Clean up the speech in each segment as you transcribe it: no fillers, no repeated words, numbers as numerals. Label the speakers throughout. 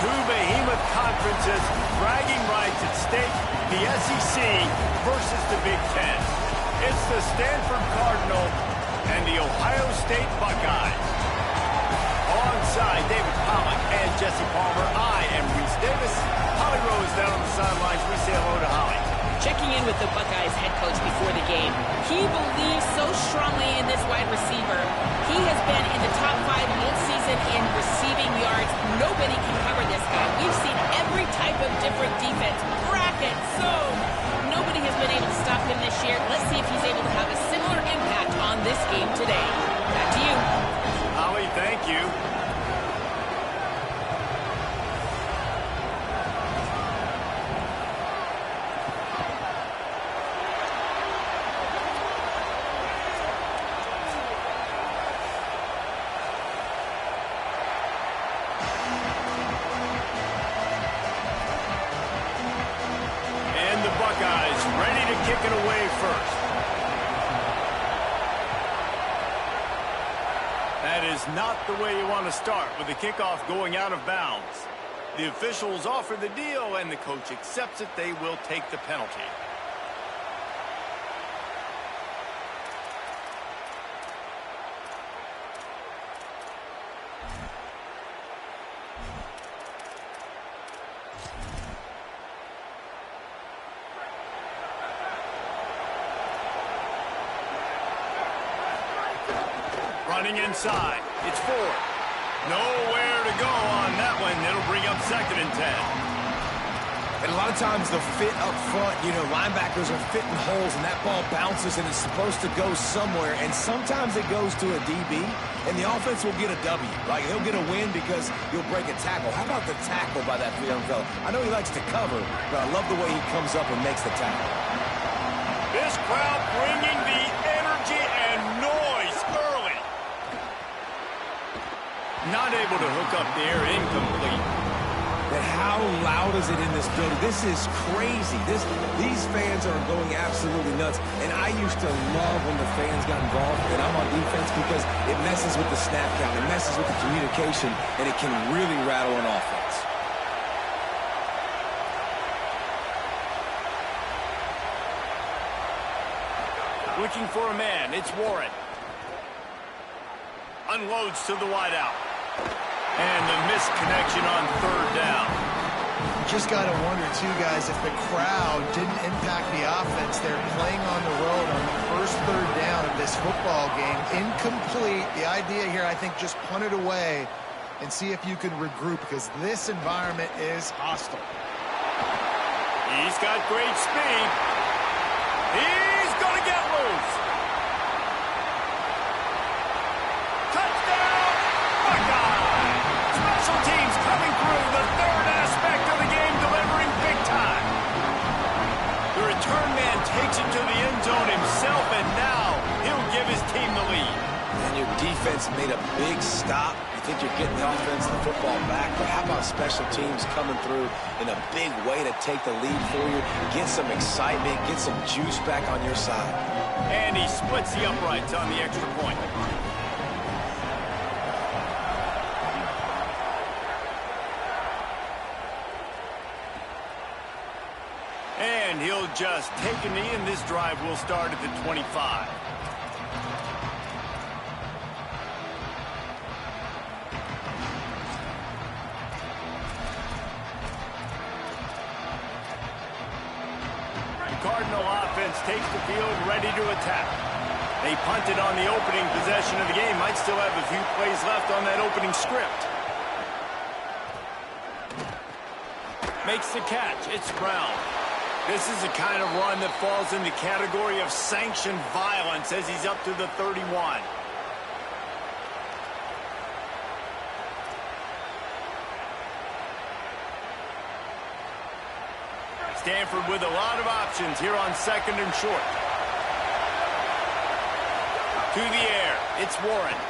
Speaker 1: Two behemoth conferences, bragging rights at stake, the SEC versus the Big Ten. It's the Stanford Cardinal and the Ohio State Buckeyes. Alongside David Pollack and Jesse Palmer, I am Reese Davis. Holly Rose down on the sidelines. We say hello to Holly.
Speaker 2: Checking in with the Buckeyes head coach before the game. He believes so strongly in this wide receiver. He has been in the top 5 all season in receiving yards. Nobody can cover this guy. We've seen every type of different defense. Bracket, zone. Nobody has been able to stop him this year. Let's see if he's able to have a similar impact on this game today. Back to you.
Speaker 1: Holly, thank you. Buckeyes ready to kick it away first. That is not the way you want to start with the kickoff going out of bounds. The officials offer the deal and the coach accepts it. They will take the penalty. Running inside. It's 4. Nowhere to go on that one. It'll bring up 2nd and 10.
Speaker 3: And a lot of times the fit up front, linebackers are fitting holes and that ball bounces and it's supposed to go somewhere. And sometimes it goes to a DB and the offense will get a W. Like he'll get a win because you'll break a tackle. How about the tackle by that young fella? I know he likes to cover, but I love the way he comes up and makes the tackle.
Speaker 1: This crowd bringing the energy and noise early. Not able to hook up there, incomplete.
Speaker 3: And how loud is it in this building? This is crazy. These fans are going absolutely nuts. And I used to love when the fans got involved, and I'm on defense because it messes with the snap count, it messes with the communication, and it can really rattle an offense.
Speaker 1: Looking for a man, it's Warren. Unloads to the wideout. And the missed connection on 3rd down.
Speaker 4: You just got to wonder, too, guys, if the crowd didn't impact the offense. They're playing on the road on the first 3rd down of this football game. Incomplete. The idea here, I think, just punt it away and see if you can regroup because this environment is hostile.
Speaker 1: He's got great speed. He's going to get loose. Touchdown, Buckeye! Special teams coming through, the 3rd aspect of the game, delivering big time. The return man takes it to the end zone himself, and now he'll give his team the lead.
Speaker 3: And your defense made a big stop. You think you're getting the offense and the football back, but how about special teams coming through in a big way to take the lead for you, get some excitement, get some juice back on your side.
Speaker 1: And he splits the uprights on the extra point. And he'll just take a knee, and this drive will start at the 25. Cardinal offense takes the field, ready to attack. They punted on the opening possession of the game. Might still have a few plays left on that opening script. Makes the catch. It's Brown. This is the kind of run that falls in the category of sanctioned violence as he's up to the 31. Stanford with a lot of options here on 2nd and short. To the air, it's Warren.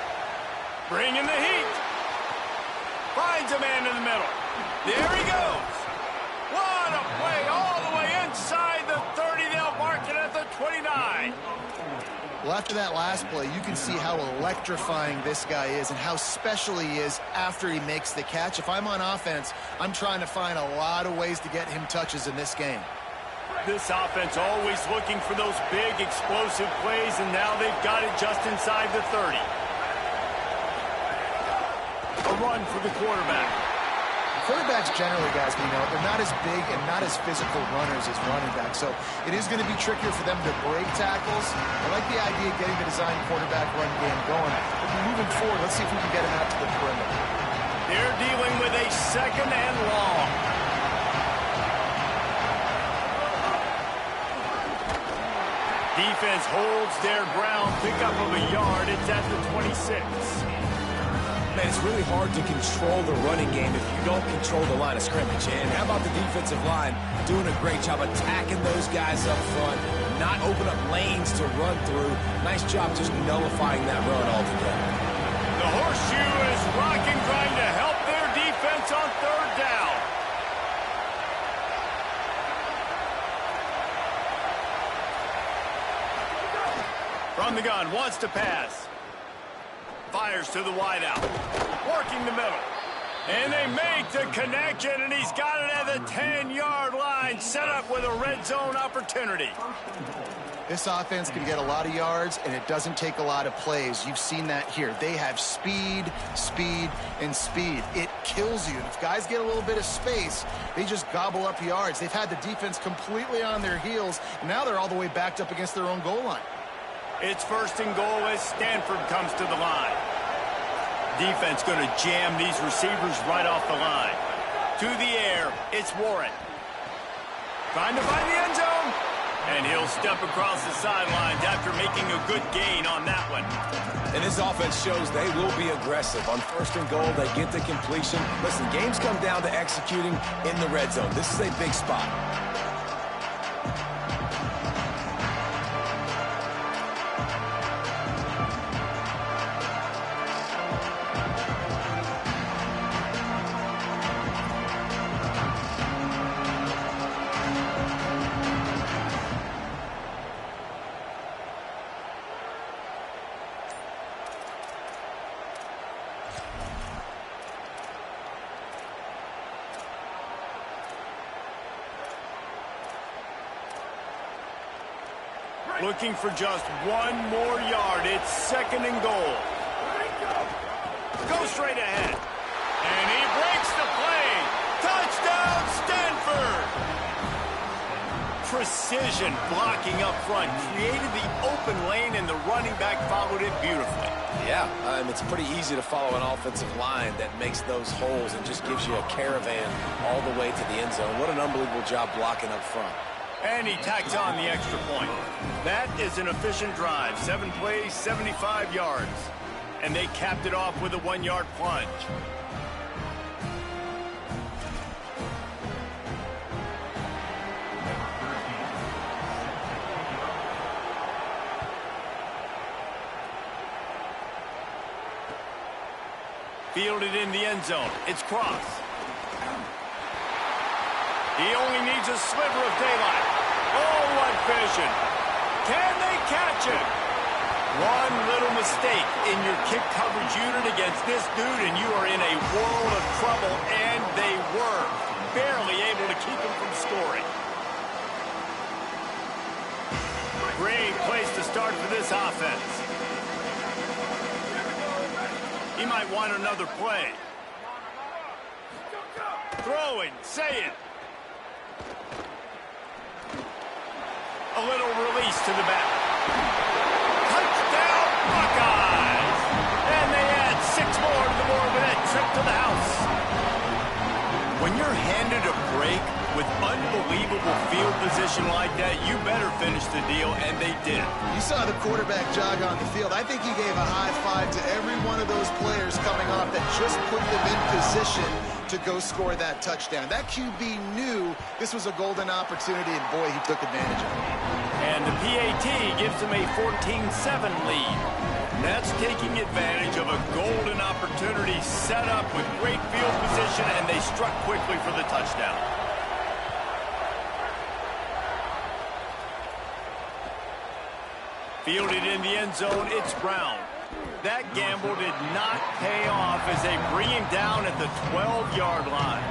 Speaker 1: Bringing the heat. Finds a man in the middle. There he goes. What a play all the way inside the 30. They'll mark it at the 29.
Speaker 4: Well, after that last play, you can see how electrifying this guy is and how special he is after he makes the catch. If I'm on offense, I'm trying to find a lot of ways to get him touches in this game.
Speaker 1: This offense always looking for those big, explosive plays, and now they've got it just inside the 30. A run for the quarterback.
Speaker 4: Quarterbacks generally, guys, they're not as big and not as physical runners as running backs, so it is going to be trickier for them to break tackles. I like the idea of getting the design quarterback run game going. But moving forward, let's see if we can get him out to the perimeter.
Speaker 1: They're dealing with a second and long. Defense holds their ground, pickup of a yard. It's at the 26.
Speaker 3: Man, it's really hard to control the running game if you don't control the line of scrimmage. And how about the defensive line doing a great job attacking those guys up front, not open up lanes to run through. Nice job just nullifying that run altogether.
Speaker 1: The horseshoe is rocking, trying to help their defense on third down. From the gun, wants to pass. Fires to the wideout. Working the middle. And they make the connection, and he's got it at the 10-yard line, set up with a red zone opportunity.
Speaker 4: This offense can get a lot of yards, and it doesn't take a lot of plays. You've seen that here. They have speed, speed, and speed. It kills you. And if guys get a little bit of space, they just gobble up yards. They've had the defense completely on their heels, and now they're all the way backed up against their own goal line.
Speaker 1: It's first and goal as Stanford comes to the line. Defense going to jam these receivers right off the line. To the air, it's Warren. Trying to find the end zone. And he'll step across the sidelines after making a good gain on that one.
Speaker 3: And this offense shows they will be aggressive. On first and goal, they get the completion. Listen, games come down to executing in the red zone. This is a big spot.
Speaker 1: Looking for just one more yard. It's second and goal. Go straight ahead. And he breaks the play. Touchdown, Stanford! Precision blocking up front. Created the open lane, and the running back followed it beautifully.
Speaker 3: Yeah, it's pretty easy to follow an offensive line that makes those holes and just gives you a caravan all the way to the end zone. What an unbelievable job blocking up front.
Speaker 1: And he tacks on the extra point. That is an efficient drive. 7 plays, 75 yards. And they capped it off with a 1-yard plunge. Fielded in the end zone. It's Cross. He only needs a sliver of daylight. Oh, what vision. Can they catch it? One little mistake in your kick coverage unit against this dude, and you are in a world of trouble, and they were barely able to keep him from scoring. Great place to start for this offense. He might want another play. Throwing, say it. A little release to the back. Touchdown, Buckeyes! And they add 6 more to the board with that trip to the house. When you're handed a break with unbelievable field position like that, you better finish the deal, and they did.
Speaker 4: You saw the quarterback jog on the field. I think he gave a high five to every one of those players coming off that just put them in position to go score that touchdown. That QB knew this was a golden opportunity, and boy, he took advantage of it.
Speaker 1: And the PAT gives them a 14-7 lead. And that's taking advantage of a golden opportunity set up with great field position, and they struck quickly for the touchdown. Fielded in the end zone, it's Brown. That gamble did not pay off as they bring him down at the 12-yard line.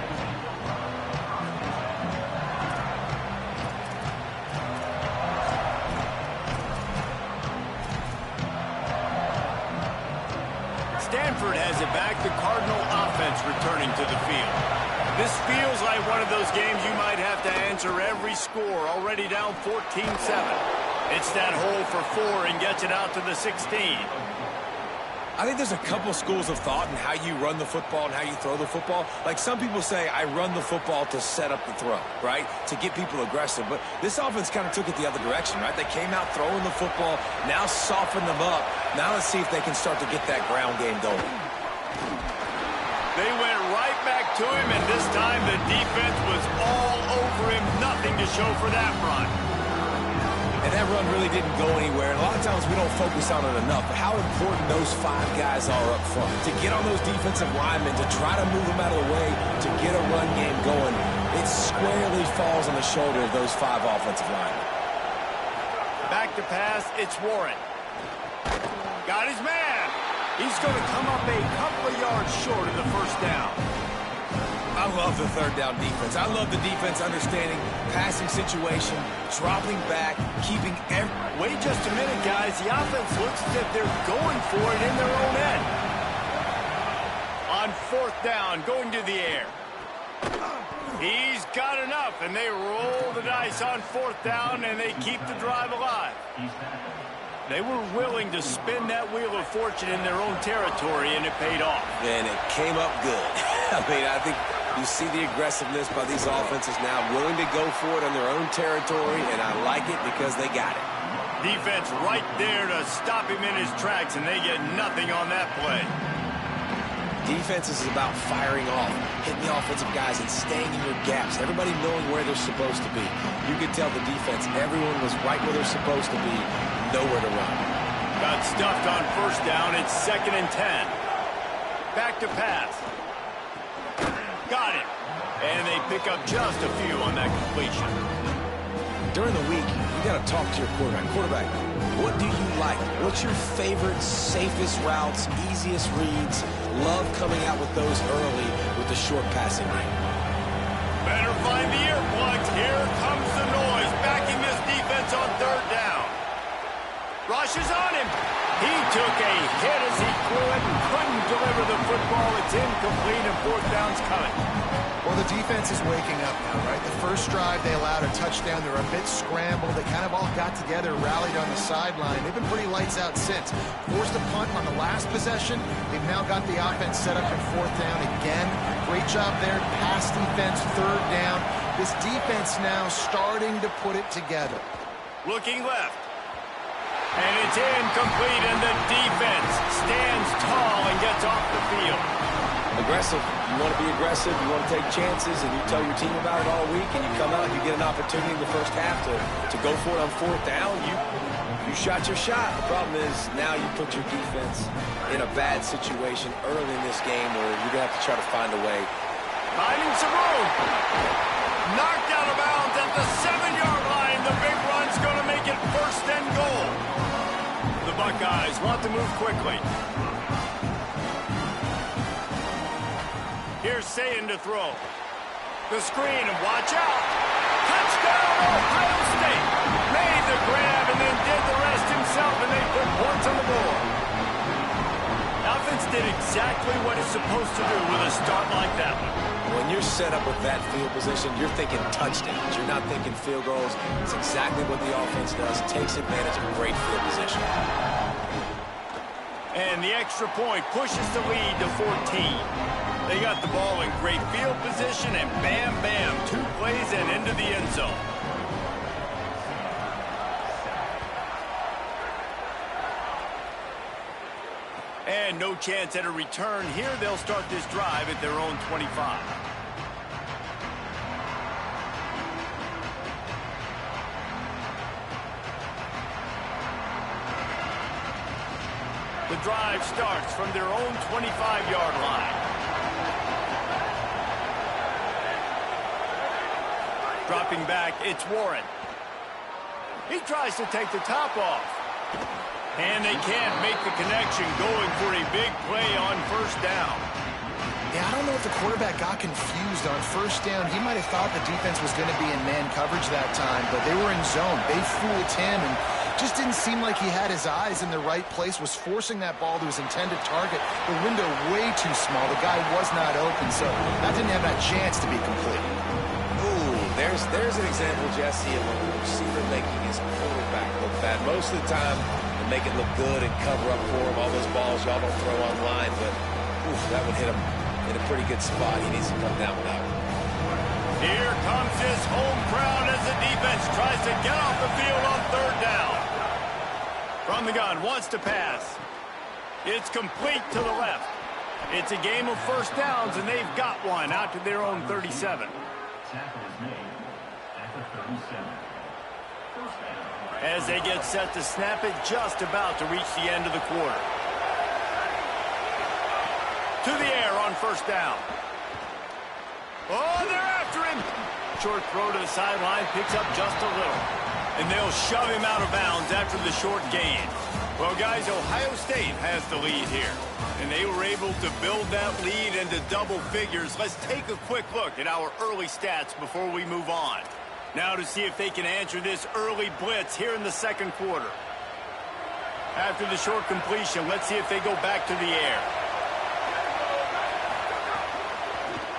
Speaker 1: Stanford has it back. The Cardinal offense returning to the field. This feels like one of those games you might have to answer every score. Already down 14-7. It's that hole for 4 and gets it out to the 16.
Speaker 3: I think there's a couple schools of thought in how you run the football and how you throw the football. Like some people say, I run the football to set up the throw, right? To get people aggressive. But this offense kind of took it the other direction, right? They came out throwing the football, now soften them up. Now let's see if they can start to get that ground game going.
Speaker 1: They went right back to him, and this time the defense was all over him. Nothing to show for that run.
Speaker 3: And that run really didn't go anywhere. And a lot of times we don't focus on it enough. But how important those 5 guys are up front. To get on those defensive linemen, to try to move them out of the way, to get a run game going, it squarely falls on the shoulder of those 5 offensive linemen.
Speaker 1: Back to pass, it's Warren. Got his man. He's going to come up a couple of yards short of the first down.
Speaker 3: I love the third down defense. I love the defense understanding passing situation, dropping back, keeping every...
Speaker 1: Wait just a minute, guys. The offense looks as if they're going for it in their own end. On 4th down, going to the air. He's got enough, and they roll the dice on 4th down, and they keep the drive alive. They were willing to spin that wheel of fortune in their own territory, and it paid off.
Speaker 3: And it came up good. I mean, I think you see the aggressiveness by these offenses now, willing to go for it on their own territory, and I like it because they got it.
Speaker 1: Defense right there to stop him in his tracks, and they get nothing on that play.
Speaker 3: Defense is about firing off, hitting the offensive guys and staying in your gaps, everybody knowing where they're supposed to be. You could tell the defense, everyone was right where they're supposed to be, nowhere to run.
Speaker 1: Got stuffed on 1st down, it's 2nd and 10. Back to pass. Got it. And they pick up just a few on that completion.
Speaker 3: During the week, you got to talk to your quarterback. Quarterback, what do you like? What's your favorite, safest routes, easiest reads? Love coming out with those early with the short passing game.
Speaker 1: Better find the earplugs. Here comes the noise. Backing this defense on 3rd down. Rush is on him. He took a hit as he threw it and couldn't deliver the football. It's incomplete and 4th down's coming.
Speaker 4: Well, the defense is waking up now, right? The first drive, they allowed a touchdown. They were a bit scrambled. They kind of all got together, rallied on the sideline. They've been pretty lights out since. Forced a punt on the last possession. They've now got the offense set up in 4th down again. Great job there. Pass defense, 3rd down. This defense now starting to put it together.
Speaker 1: Looking left. And it's incomplete, and the defense stands tall and gets off the field.
Speaker 3: Aggressive. You want to be aggressive. You want to take chances, and you tell your team about it all week, and you come out and you get an opportunity in the first half to go for it on 4th down. You shot your shot. The problem is now you put your defense in a bad situation early in this game where you're going to have to try to find a way.
Speaker 1: Finding some room. Knocked out of bounds at the 7-yard line. The big run's going to make it 1st and goal. The Buckeyes want to move quickly. Here's Sayin to throw. The screen, and watch out. Touchdown, Ohio State. Made the grab and then did the rest himself, and they put points on the board. Offense did exactly what it's supposed to do with a start like that one.
Speaker 3: When you're set up with that field position, you're thinking touchdowns. You're not thinking field goals. It's exactly what the offense does. Takes advantage of great field position.
Speaker 1: And the extra point pushes the lead to 14. They got the ball in great field position, and bam, bam, 2 plays and into the end zone. And no chance at a return here. They'll start this drive at their own 25. The drive starts from their own 25-yard line. Dropping back, it's Warren. He tries to take the top off. And they can't make the connection, going for a big play on first down.
Speaker 4: Yeah, I don't know if the quarterback got confused on first down. He might have thought the defense was going to be in man coverage that time, but they were in zone. They fooled him and just didn't seem like he had his eyes in the right place, was forcing that ball to his intended target. The window way too small. The guy was not open, so that didn't have that chance to be complete.
Speaker 3: Ooh, there's an example, Jesse, of a receiver making his quarterback look bad. Most of the time, they make it look good and cover up for him. All those balls y'all don't throw online, but oof, that would hit him in a pretty good spot. He needs to come down with that one.
Speaker 1: Here comes his home crowd as the defense tries to get off the field on third down. From the gun, wants to pass. It's complete to the left. It's a game of first downs, and they've got one out to their own 37. As they get set to snap it, just about to reach the end of the quarter. To the air on first down. Oh, they're after him. Short throw to the sideline, picks up just a little. And they'll shove him out of bounds after the short gain. Well, guys, Ohio State has the lead here. And they were able to build that lead into double figures. Let's take a quick look at our early stats before we move on. Now to see if they can answer this early blitz here in the second quarter. After the short completion, let's see if they go back to the air.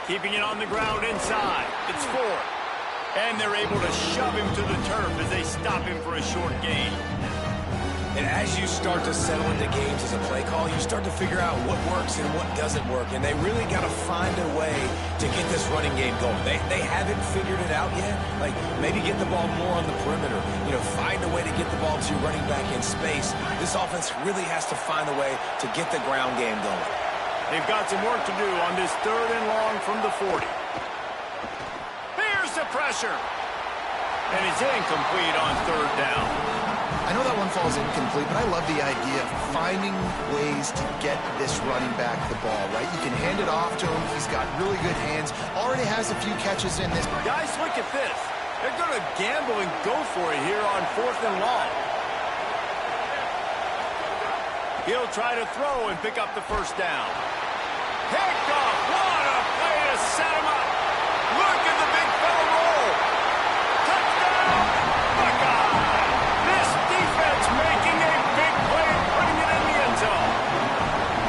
Speaker 1: Keeping it on the ground inside. It's fourth. And they're able to shove him to the turf as they stop him for a short gain.
Speaker 3: And as you start to settle into games as a play call, you start to figure out what works and what doesn't work. And they really got to find a way to get this running game going. They haven't figured it out yet. Like, maybe get the ball more on the perimeter. You know, find a way to get the ball to running back in space. This offense really has to find a way to get the ground game going.
Speaker 1: They've got some work to do on this third and long from the 40. Here's the pressure. And it's incomplete on third down.
Speaker 4: I know that one falls incomplete, but I love the idea of finding ways to get this running back the ball, right? You can hand it off to him. He's got really good hands. Already has a few catches in this.
Speaker 1: Guys, look at this. They're going to gamble and go for it here on fourth and long. He'll try to throw and pick up the first down. Picked off. What a play to set him up. Look at the big fella roll. Touchdown, Buckeye. This defense making a big play and putting it in the end zone.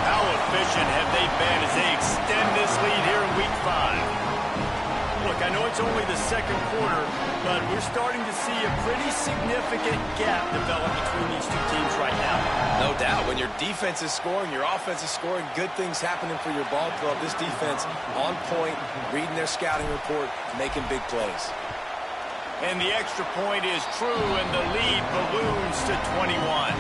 Speaker 1: How efficient have they been as they extend this lead here in Week 5? Look, I know it's only the second quarter, but we're starting to see a pretty significant gap develop between these two teams right now.
Speaker 3: No doubt. When your defense is scoring, your offense is scoring, good things happening for your ball club. This defense on point, reading their scouting report, making big plays.
Speaker 1: And the extra point is true, and the lead balloons to 21.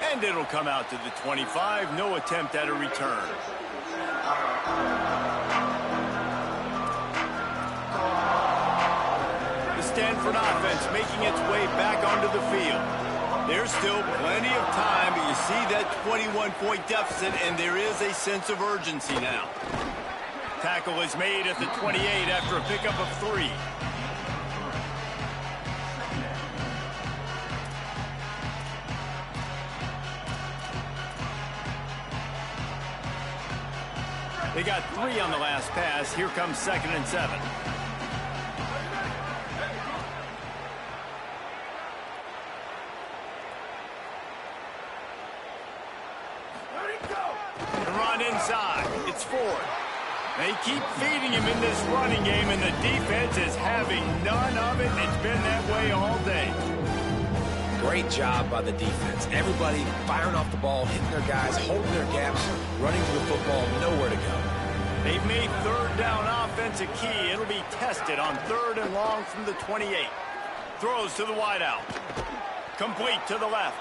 Speaker 1: And it'll come out to the 25. No attempt at a return. The Stanford offense making its way back onto the field. There's still plenty of time, but you see that 21-point deficit, and there is a sense of urgency now. Tackle is made at the 28 after a pickup of 3. They got 3 on the last pass. Here comes 2nd and 7. The run inside. It's 4. They keep feeding him in this running game, and the defense is having none of it. It's been that way all day.
Speaker 3: Great job by the defense. Everybody firing off the ball, hitting their guys, holding their gaps, running to the football, nowhere to go.
Speaker 1: They've made third down offense a key. It'll be tested on third and long from the 28. Throws to the wideout. Complete to the left.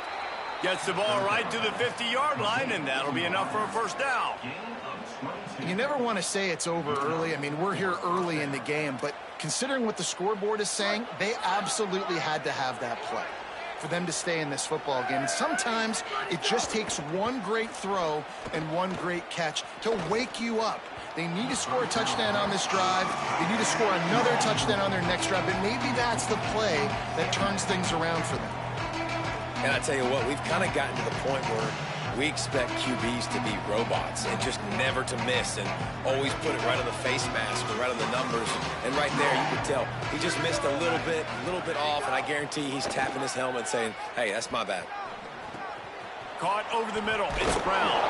Speaker 1: Gets the ball right to the 50-yard line, and that'll be enough for a first down.
Speaker 4: You never want to say it's over early. I mean, we're here early in the game, but considering what the scoreboard is saying, they absolutely had to have that play for them to stay in this football game. And sometimes it just takes one great throw and one great catch to wake you up. They need to score a touchdown on this drive. They need to score another touchdown on their next drive, and maybe that's the play that turns things around for them.
Speaker 3: And I tell you what, we've kind of gotten to the point where we expect QBs to be robots and just never to miss and always put it right on the face mask or right on the numbers. And right there, you can tell he just missed a little bit off, and I guarantee he's tapping his helmet saying, hey, that's my bad.
Speaker 1: Caught over the middle. It's Brown.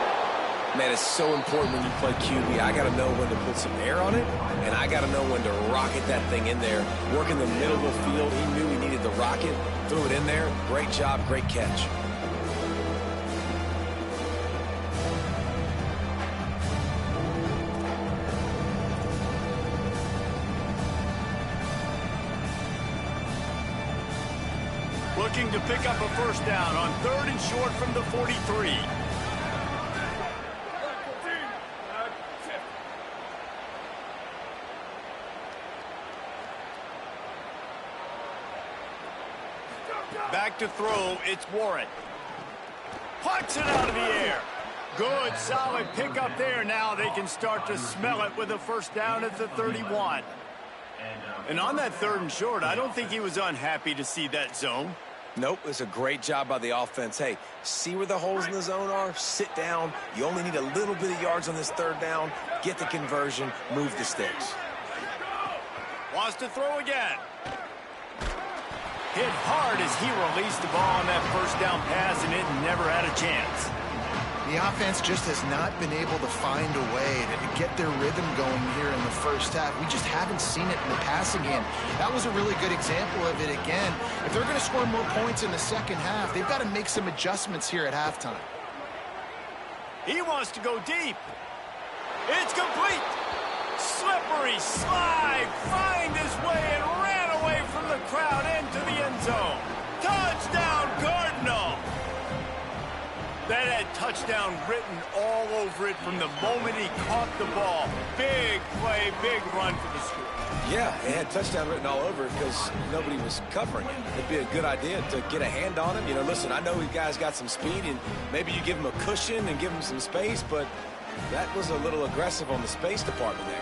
Speaker 3: Man, it's so important when you play QB. I got to know when to put some air on it, and I got to know when to rocket that thing in there. Work in the middle of the field. He knew he needed the rocket. Threw it in there. Great job, great catch.
Speaker 1: Looking to pick up a first down on 3rd and short from the 43. Back to throw, it's Warren. Puts it out of the air. Good, solid pickup there. Now they can start to smell it with a first down at the 31. And on that 3rd and short, I don't think he was unhappy to see that zone.
Speaker 3: Nope, it's a great job by the offense. Hey, see where the holes in the zone are? Sit down. You only need a little bit of yards on this 3rd down. Get the conversion. Move the sticks.
Speaker 1: Wants to throw again. Hit hard as he released the ball on that first down pass, and it never had a chance.
Speaker 4: The offense just has not been able to find a way to get their rhythm going here in the first half. We just haven't seen it in the passing game. That was a really good example of it again. If they're going to score more points in the second half, they've got to make some adjustments here at halftime.
Speaker 1: He wants to go deep. It's complete. Slippery slide, find his way and ran away from the crowd into the end zone. Touchdown, Cardinal. That had touchdown written all over it from the moment he caught the ball. Big play, big run for the score.
Speaker 3: Yeah, it had touchdown written all over it because nobody was covering it. It'd be a good idea to get a hand on him. You know, listen, I know you guys got some speed, and maybe you give him a cushion and give him some space, but that was a little aggressive on the space department there.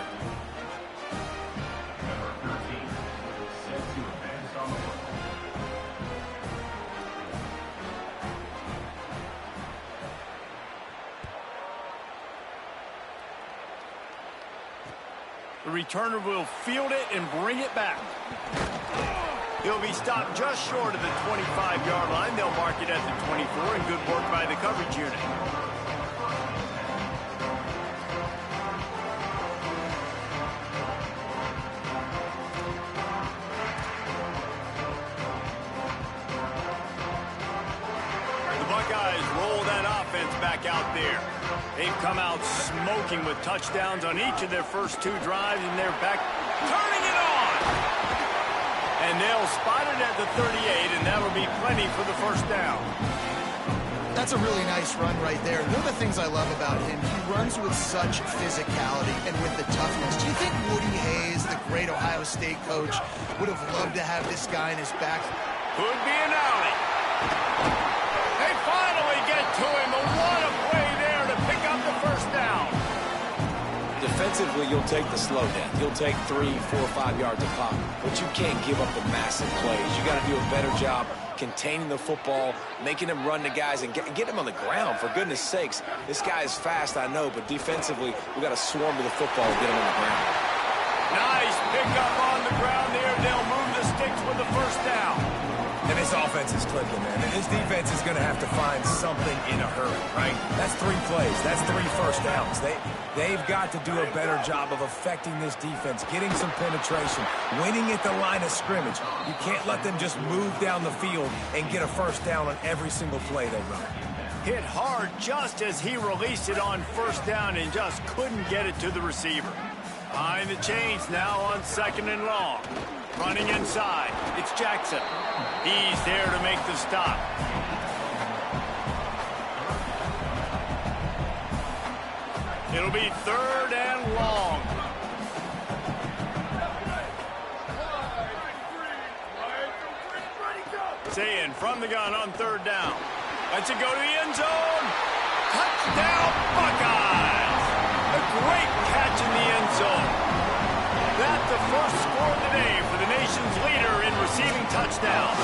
Speaker 1: The returner will field it and bring it back. He'll be stopped just short of the 25-yard line. They'll mark it at the 24, and good work by the coverage unit. The Buckeyes roll that offense back out there. They've come out smoking with touchdowns on each of their first 2 drives, and they're back turning it on. And they'll spot it at the 38, and that'll be plenty for the first down.
Speaker 4: That's a really nice run right there. One of the things I love about him, he runs with such physicality and with the toughness. Do you think Woody Hayes, the great Ohio State coach, would have loved to have this guy in his back?
Speaker 1: Could be an alley. They finally get to him. What a play there to pick up the first down.
Speaker 3: Defensively, you'll take the slow down. You'll take 3, 4, 5 yards a pop, but you can't give up the massive plays. You got to do a better job containing the football, making him run to guys, and get him on the ground. For goodness sakes, this guy is fast, I know, but defensively, we got to swarm to the football and get him on the ground.
Speaker 1: Nice pickup on the ground there. They'll move the sticks with the first down.
Speaker 3: And this offense is clicking, man. And this defense is going to have to find something in a hurry, right? That's 3 plays. That's 3 first downs. They've got to do a better job of affecting this defense, getting some penetration, winning at the line of scrimmage. You can't let them just move down the field and get a first down on every single play they run.
Speaker 1: Hit hard just as he released it on first down and just couldn't get it to the receiver. Behind the chains now on 2nd and long. Running inside, it's Jackson. He's there to make the stop. It'll be 3rd and long. Saying from the gun on 3rd down. Lets it go to the end zone. Touchdown, Buckeyes! A great catch in the end zone. That's the first score of the day for the nation's leader in receiving touchdowns.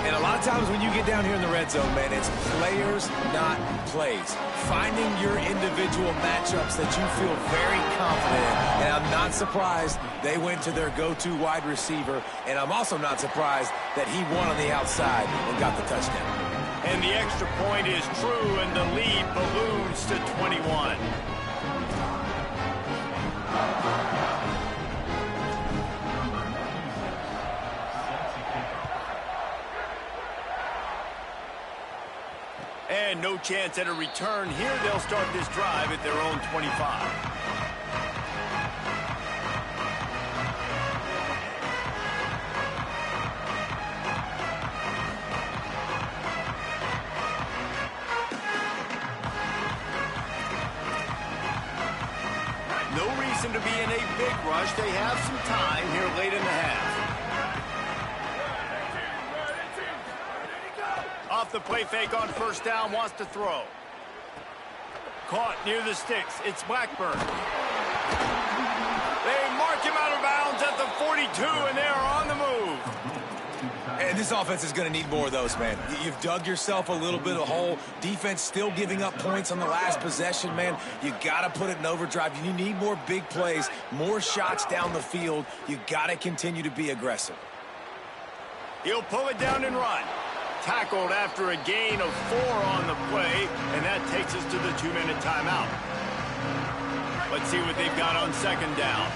Speaker 3: And a lot of times when you get down here in the red zone, man, it's players, not plays. Finding your individual matchups that you feel very confident in. And I'm not surprised they went to their go-to wide receiver. And I'm also not surprised that he won on the outside and got the touchdown.
Speaker 1: And the extra point is true, and the lead balloons to 21. And no chance at a return here. They'll start this drive at their own 25. No reason to be in a big rush. They have some time here late in the half. Off the play fake on 1st down, wants to throw. Caught near the sticks. It's Blackburn. They mark him out of bounds at the 42, and they are on the move.
Speaker 3: And this offense is going to need more of those, man. You've dug yourself a little bit of hole. Defense still giving up points on the last possession, man. You got to put it in overdrive. You need more big plays, more shots down the field. You got to continue to be aggressive.
Speaker 1: He'll pull it down and run. Tackled after a gain of 4 on the play, and that takes us to the 2-minute timeout. Let's see what they've got on 2nd down.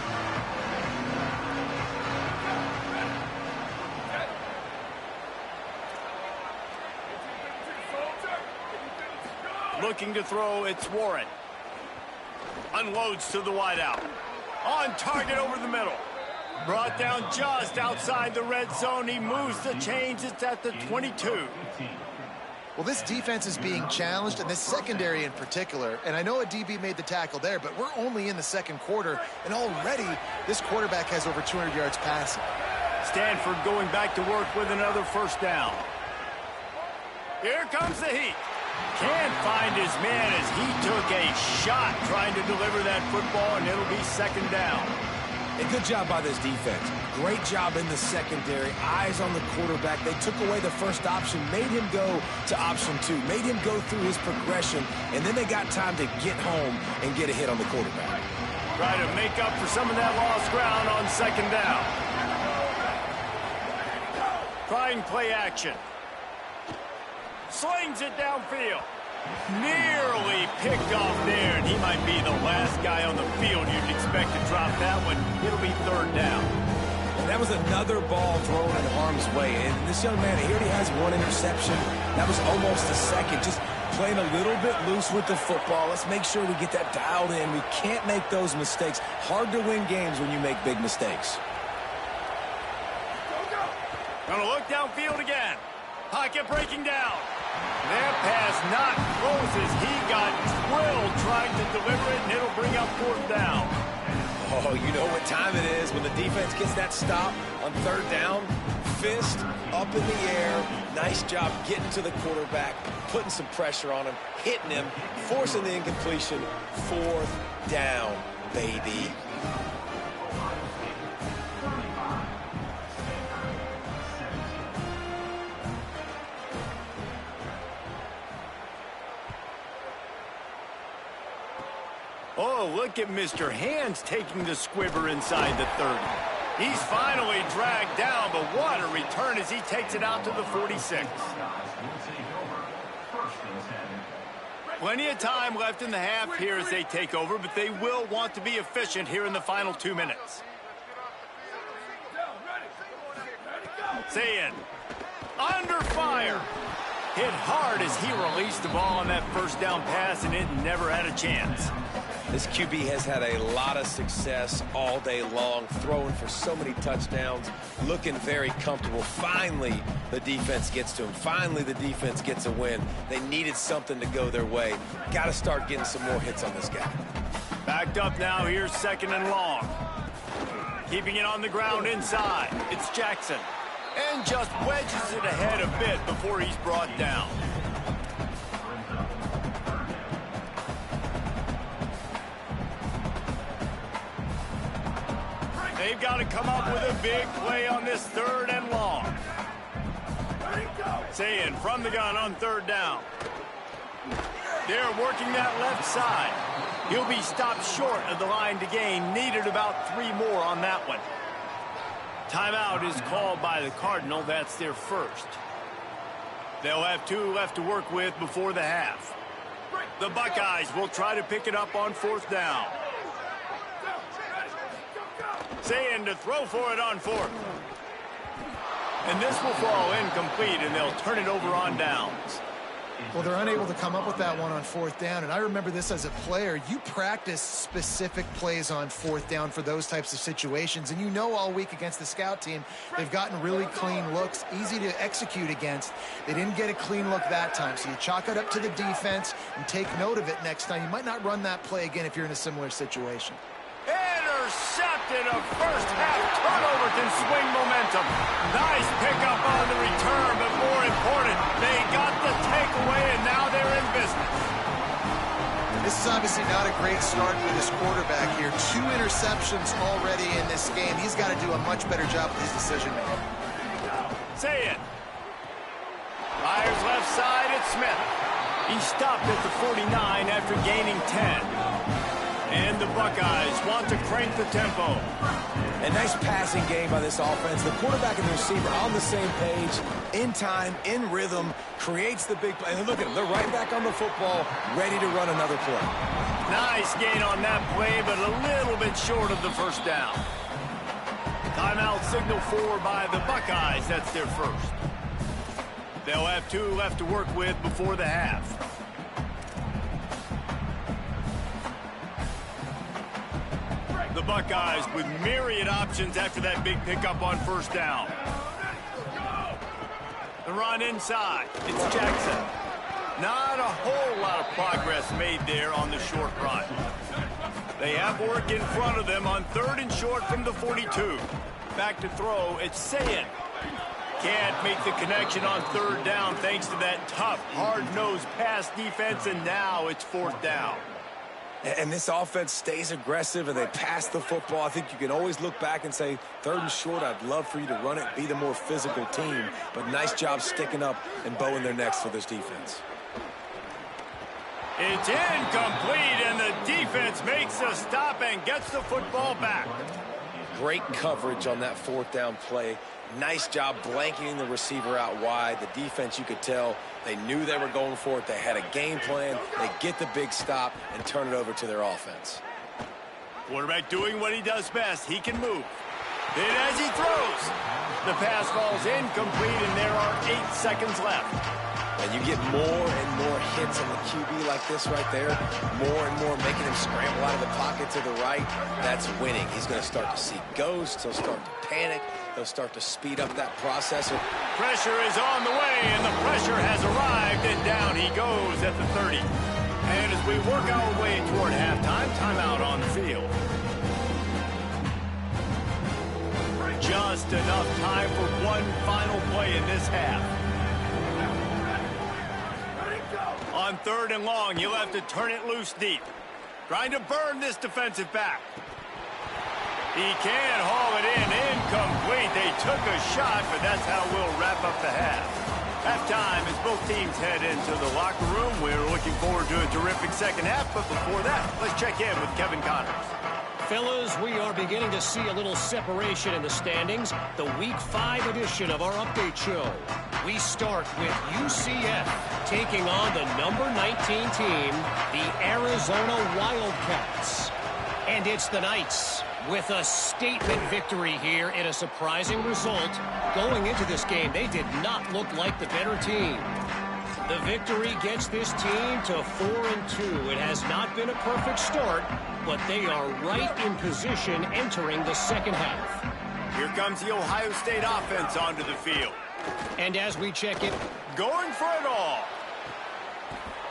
Speaker 1: Looking to throw, it's Warren. Unloads to the wideout. On target over the middle. Brought down just outside the red zone. He moves the chains. It's at the 22.
Speaker 4: Well, this defense is being challenged, and this secondary in particular. And I know a DB made the tackle there, but we're only in the 2nd quarter, and already this quarterback has over 200 yards passing.
Speaker 1: Stanford going back to work with another 1st down. Here comes the heat. Can't find his man as he took a shot trying to deliver that football, and it'll be 2nd down.
Speaker 3: A good job by this defense. Great job in the secondary. Eyes on the quarterback. They took away the first option, made him go to option 2, made him go through his progression, and then they got time to get home and get a hit on the quarterback.
Speaker 1: Try to make up for some of that lost ground on 2nd down. Trying play action. Slings it downfield. Nearly picked off there, and he might be the last guy on the field you'd expect to drop that one. It'll be 3rd down.
Speaker 3: And that was another ball thrown in harm's way. And this young man, he already has 1 interception. That was almost a 2nd. Just playing a little bit loose with the football. Let's make sure we get that dialed in. We can't make those mistakes. Hard to win games when you make big mistakes.
Speaker 1: Gonna look downfield again. Pocket breaking down. That pass not close as he got drilled trying to deliver it, and it'll bring up 4th down.
Speaker 3: Oh, you know what time it is when the defense gets that stop on 3rd down. Fist up in the air. Nice job getting to the quarterback, putting some pressure on him, hitting him, forcing the incompletion. 4th down, baby.
Speaker 1: Oh, look at Mr. Hands taking the squibber inside the 30. He's finally dragged down, but what a return as he takes it out to the 46. Plenty of time left in the half here as they take over, but they will want to be efficient here in the final 2 minutes. Saying, under fire. Hit hard as he released the ball on that 1st down pass, and it never had a chance.
Speaker 3: This QB has had a lot of success all day long, throwing for so many touchdowns, looking very comfortable. Finally, the defense gets to him. Finally, the defense gets a win. They needed something to go their way. Got to start getting some more hits on this guy.
Speaker 1: Backed up now. Here's 2nd and long. Keeping it on the ground inside. It's Jackson. And just wedges it ahead a bit before he's brought down. They've got to come up with a big play on this 3rd and long. Saying from the gun on 3rd down. They're working that left side. He'll be stopped short of the line to gain. Needed about 3 more on that one. Timeout is called by the Cardinal. That's their first. They'll have 2 left to work with before the half. The Buckeyes will try to pick it up on 4th down. Saying to throw for it on 4th. And this will fall incomplete, and they'll turn it over on downs.
Speaker 4: Well, they're unable to come up with that one on 4th down, and I remember this as a player. You practice specific plays on 4th down for those types of situations, and you know all week against the scout team, they've gotten really clean looks, easy to execute against. They didn't get a clean look that time, so you chalk it up to the defense and take note of it next time. You might not run that play again if you're in a similar situation.
Speaker 1: Intercepted. A first half turnover can swing momentum. Nice pickup on the return, but more important, they got the takeaway, and now they're in business.
Speaker 4: This is obviously not a great start for this quarterback here. 2 interceptions already in this game. He's got to do a much better job with his decision-making.
Speaker 1: Say it. Fires left side at Smith. He stopped at the 49 after gaining 10. And the Buckeyes want to crank the tempo.
Speaker 3: A nice passing game by this offense. The quarterback and the receiver on the same page, in time, in rhythm, creates the big play. And look at them. They're right back on the football, ready to run another play.
Speaker 1: Nice gain on that play, but a little bit short of the first down. Timeout signal for by the Buckeyes. That's their first. They'll have 2 left to work with before the half. The Buckeyes with myriad options after that big pickup on 1st down. The run inside. It's Jackson. Not a whole lot of progress made there on the short run. They have work in front of them on 3rd and short from the 42. Back to throw. It's Sayin. Can't make the connection on 3rd down thanks to that tough, hard-nosed pass defense, and now it's 4th down.
Speaker 3: And this offense stays aggressive, and they pass the football. I think you can always look back and say, 3rd and short, I'd love for you to run it, be the more physical team. But nice job sticking up and bowing their necks for this defense.
Speaker 1: It's incomplete, and the defense makes a stop and gets the football back.
Speaker 3: Great coverage on that 4th down play. Nice job blanketing the receiver out wide. The defense, you could tell, they knew they were going for it. They had a game plan. They get the big stop and turn it over to their offense.
Speaker 1: Quarterback doing what he does best. He can move. Then as he throws, the pass falls incomplete, and there are 8 seconds left.
Speaker 3: And you get more and more hits on the QB like this right there. More and more making him scramble out of the pocket to the right. That's winning. He's going to start to see ghosts. He'll start to panic. He'll start to speed up that process.
Speaker 1: Pressure is on the way, and the pressure has arrived, and down he goes at the 30. And as we work our way toward halftime, timeout on the field. Just enough time for one final play in this half. On 3rd and long, you'll have to turn it loose deep. Trying to burn this defensive back. He can haul it in. Incomplete. They took a shot, but that's how we'll wrap up the half. Halftime as both teams head into the locker room. We're looking forward to a terrific second half, but before that, let's check in with Kevin Connors.
Speaker 5: Fellas, we are beginning to see a little separation in the standings. The Week 5 edition of our update show. We start with UCF taking on the number 19 team, the Arizona Wildcats. And it's the Knights with a statement victory here in a surprising result. Going into this game, they did not look like the better team. The victory gets this team to 4-2. It has not been a perfect start, but they are right in position entering the second half.
Speaker 1: Here comes the Ohio State offense onto the field.
Speaker 5: And as we check it,
Speaker 1: going for it all.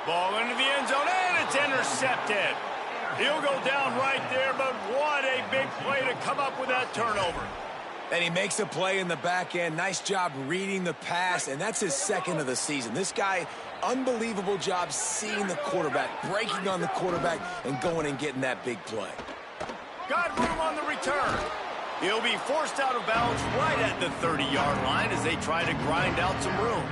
Speaker 1: Ball into the end zone, and it's intercepted. He'll go down right there, but what a big play to come up with that turnover.
Speaker 3: And he makes a play in the back end. Nice job reading the pass, and that's his second of the season. This guy, unbelievable job seeing the quarterback, breaking on the quarterback, and going and getting that big play.
Speaker 1: Got room on the return. He'll be forced out of bounds right at the 30-yard line as they try to grind out some room.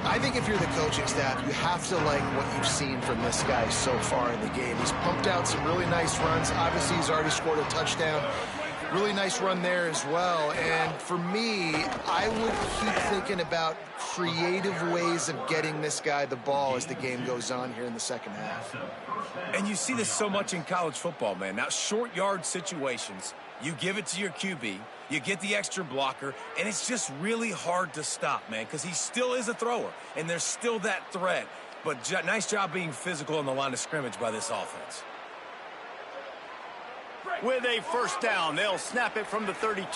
Speaker 4: I think if you're the coaching staff, you have to like what you've seen from this guy so far in the game. He's pumped out some really nice runs. Obviously, he's already scored a touchdown. Really nice run there as well. And for me, I would keep thinking about creative ways of getting this guy the ball as the game goes on here in the second half.
Speaker 3: And you see this so much in college football, man. Now, short yard situations, you give it to your QB, you get the extra blocker, and it's just really hard to stop, man, because he still is a thrower, and there's still that threat. But nice job being physical on the line of scrimmage by this offense.
Speaker 1: With a first down, they'll snap it from the 32.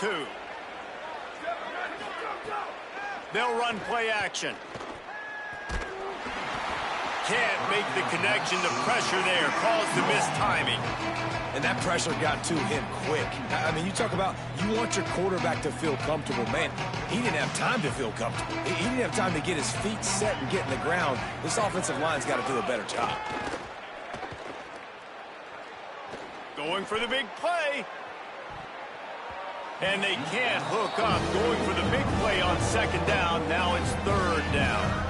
Speaker 1: They'll run play action. Can't make the connection. The pressure there caused the missed timing.
Speaker 3: And that pressure got to him quick. I mean, you talk about you want your quarterback to feel comfortable. Man, he didn't have time to feel comfortable. He didn't have time to get his feet set and get in the ground. This offensive line's got to do a better job.
Speaker 1: Going for the big play. And they can't hook up. Going for the big play on second down. Now it's third down.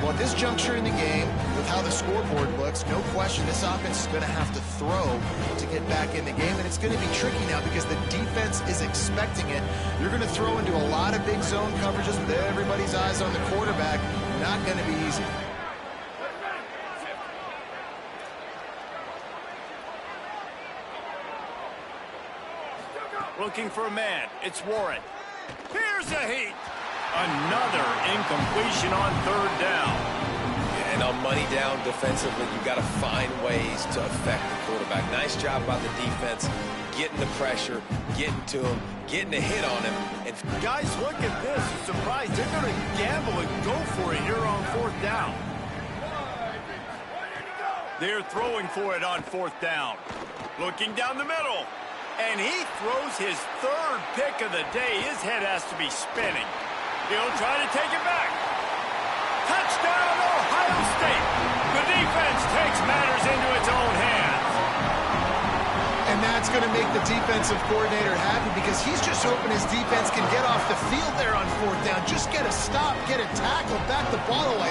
Speaker 4: Well, at this juncture in the game, with how the scoreboard looks, no question this offense is going to have to throw to get back in the game. And it's going to be tricky now because the defense is expecting it. You're going to throw into a lot of big zone coverages with everybody's eyes on the quarterback. Not going to be easy.
Speaker 1: Looking for a man. It's Warren. Here's a heat. Another incompletion on third down.
Speaker 3: And on money down defensively, you got to find ways to affect the quarterback. Nice job by the defense, getting the pressure, getting to him, getting a hit on him. And
Speaker 1: guys, look at this. I'm surprised they're going to gamble and go for it here on fourth down. They're throwing for it on fourth down. Looking down the middle. And he throws his third pick of the day. His head has to be spinning. He'll try to take it back. Touchdown, Ohio State. The defense takes matters into its own hands.
Speaker 4: And that's going to make the defensive coordinator happy because he's just hoping his defense can get off the field there on fourth down. Just get a stop, get a tackle, back the ball away.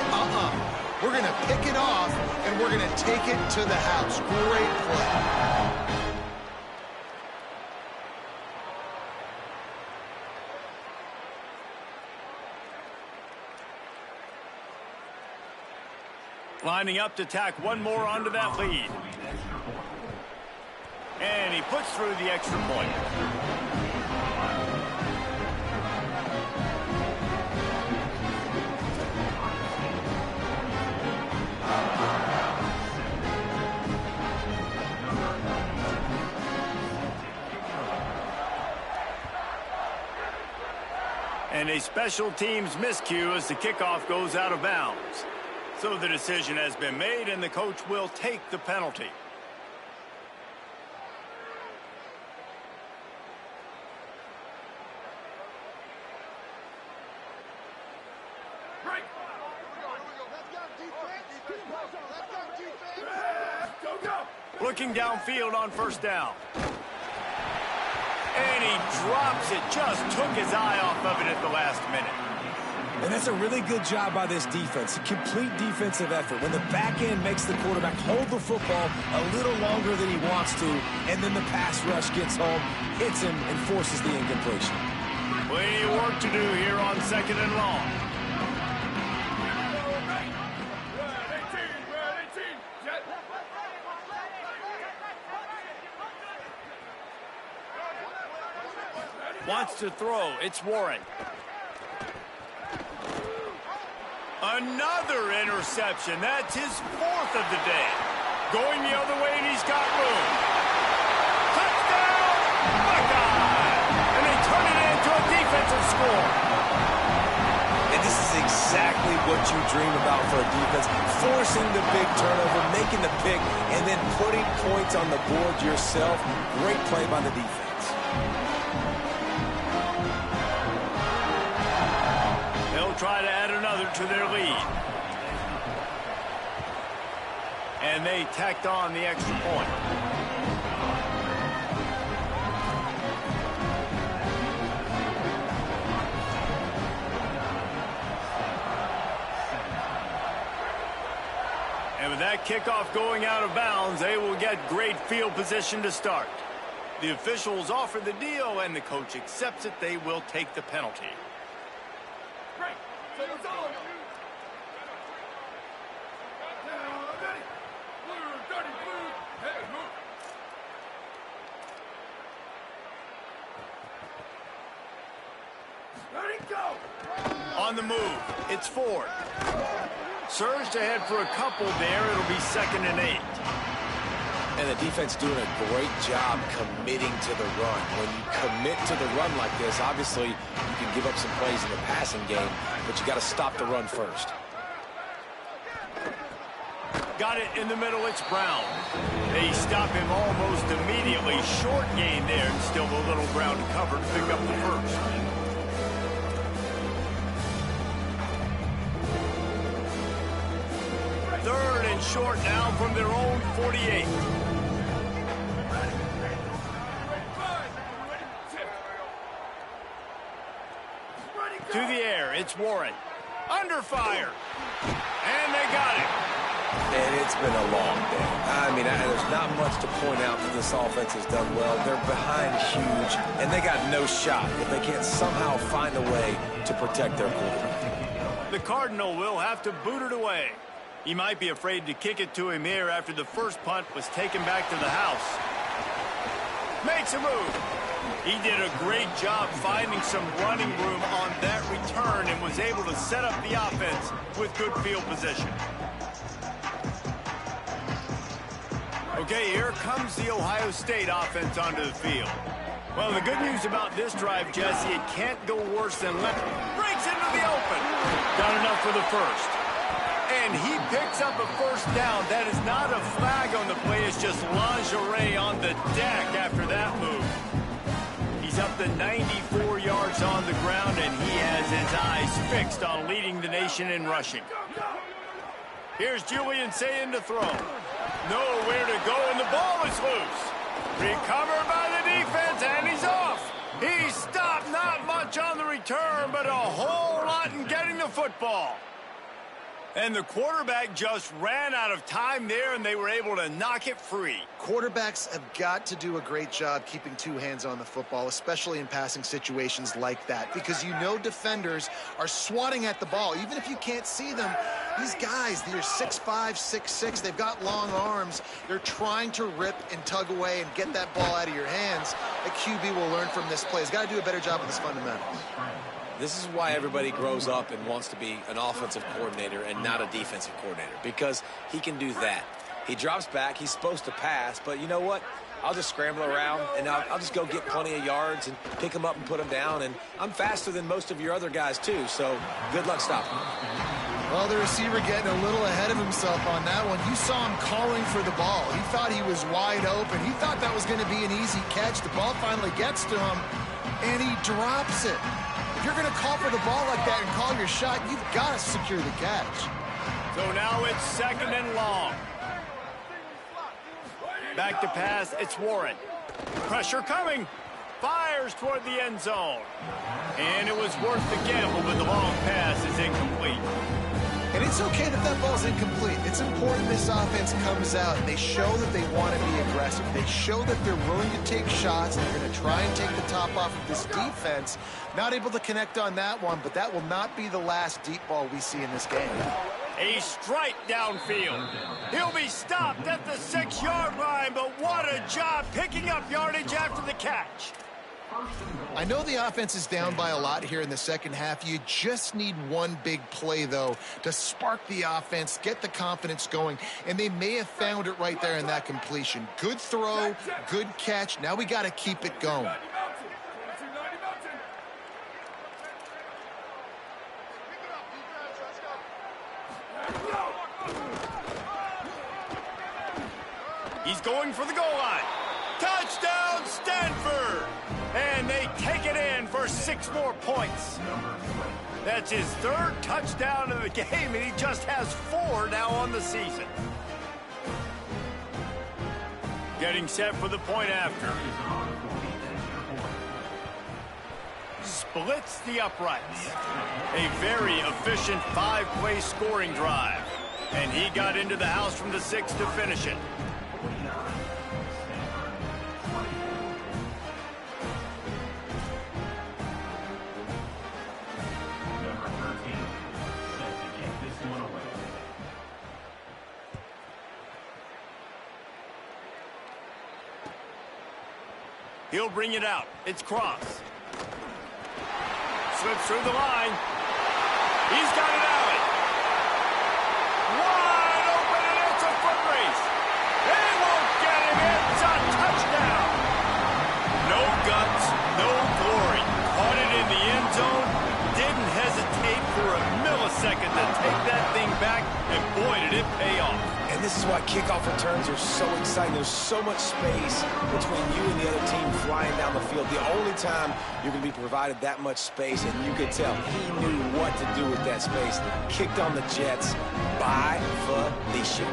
Speaker 4: We're going to pick it off, and we're going to take it to the house. Great play.
Speaker 1: Lining up to tack one more onto that lead. And he puts through the extra point. And a special teams miscue as the kickoff goes out of bounds. So the decision has been made, and the coach will take the penalty. Looking downfield on first down. And he drops it. Just took his eye off of it at the last minute.
Speaker 3: And that's a really good job by this defense. A complete defensive effort. When the back end makes the quarterback hold the football a little longer than he wants to, and then the pass rush gets home, hits him, and forces the incompletion.
Speaker 1: Plenty of work to do here on second and long. Wants to throw. It's Warren. Another interception. That's his 4th of the day. Going the other way, and he's got room. Touchdown! Buckeye! And they turn it into a defensive score.
Speaker 3: And this is exactly what you dream about for a defense. Forcing the big turnover, making the pick, and then putting points on the board yourself. Great play by the defense.
Speaker 1: Try to add another to their lead. And they tacked on the extra point. And with that kickoff going out of bounds, they will get great field position to start. The officials offer the deal, and the coach accepts it. They will take the penalty. On the move, it's Ford. Surged ahead for a couple there. It'll be 2nd and 8.
Speaker 3: And the defense doing a great job committing to the run. When you commit to the run like this, obviously you can give up some plays in the passing game, but you got to stop the run first.
Speaker 1: Got it in the middle, it's Brown. They stop him almost immediately. Short gain there, and still a little ground to cover to pick up the first. Third and short now from their own 48. To the air, it's Warren. Under fire. And they got it.
Speaker 3: And it's been a long day. I mean, there's not much to point out that this offense has done well. They're behind huge, and they got no shot if they can't somehow find a way to protect their quarterback.
Speaker 1: The Cardinal will have to boot it away. He might be afraid to kick it to him here after the first punt was taken back to the house. Makes a move. He did a great job finding some running room on that return and was able to set up the offense with good field position. Okay, here comes the Ohio State offense onto the field. Well, the good news about this drive, Jesse, it can't go worse than left. Breaks into the open. Got enough for the first. And he picks up a first down. That is not a flag on the play. It's just lingerie on the deck after that move. He's up to 94 yards on the ground, and he has his eyes fixed on leading the nation in rushing. Here's Julian saying to throw. Nowhere to go, and the ball is loose. Recovered by the defense, and he's off. He stopped, not much on the return, but a whole lot in getting the football. And the quarterback just ran out of time there, and they were able to knock it free.
Speaker 4: Quarterbacks have got to do a great job keeping two hands on the football, especially in passing situations like that, because you know defenders are swatting at the ball. Even if you can't see them, these guys, they're 6'5", 6'6", they've got long arms. They're trying to rip and tug away and get that ball out of your hands. A QB will learn from this play. He's got to do a better job with his fundamentals.
Speaker 3: This is why everybody grows up and wants to be an offensive coordinator and not a defensive coordinator, because he can do that. He drops back. He's supposed to pass, but you know what? I'll just scramble around, and I'll just go get plenty of yards and pick them up and put them down, and I'm faster than most of your other guys, too, so good luck stopping him.
Speaker 4: Well, the receiver getting a little ahead of himself on that one. You saw him calling for the ball. He thought he was wide open. He thought that was going to be an easy catch. The ball finally gets to him, and he drops it. If you're going to call for the ball like that and call your shot, you've got to secure the catch.
Speaker 1: So now it's 2nd and long. Back to pass, it's Warren. Pressure coming. Fires toward the end zone. And it was worth the gamble, but the long pass is incomplete.
Speaker 4: And it's okay that that ball's incomplete. It's important this offense comes out and they show that they want to be aggressive. They show that they're willing to take shots and they're going to try and take the top off of this defense. Not able to connect on that one, but that will not be the last deep ball we see in this game.
Speaker 1: A strike downfield. He'll be stopped at the 6-yard line, but what a job picking up yardage after the catch.
Speaker 4: I know the offense is down by a lot here in the second half. You just need one big play, though, to spark the offense, get the confidence going, and they may have found it right there in that completion. Good throw, good catch. Now we got to keep it going.
Speaker 1: He's going for the goal line. Touchdown, Stanford! And they take it in for 6 more points. That's his 3rd touchdown of the game, and he just has 4 now on the season. Getting set for the point after. Splits the uprights. A very efficient 5-play scoring drive. And he got into the house from the 6 to finish it. He'll bring it out. It's Cross. Slips through the line. He's got it out. Wide open, and it's a foot race. They won't get him. It's a touchdown. No guts, no glory. Caught it in the end zone. Didn't hesitate for a millisecond to take that thing back, and boy, did it pay off.
Speaker 3: And this is why kickoff returns are so exciting. There's so much space between you and the other team flying down the field. The only time you're going to be provided that much space, and you could tell he knew what to do with that space. Kicked on the Jets by Felicia.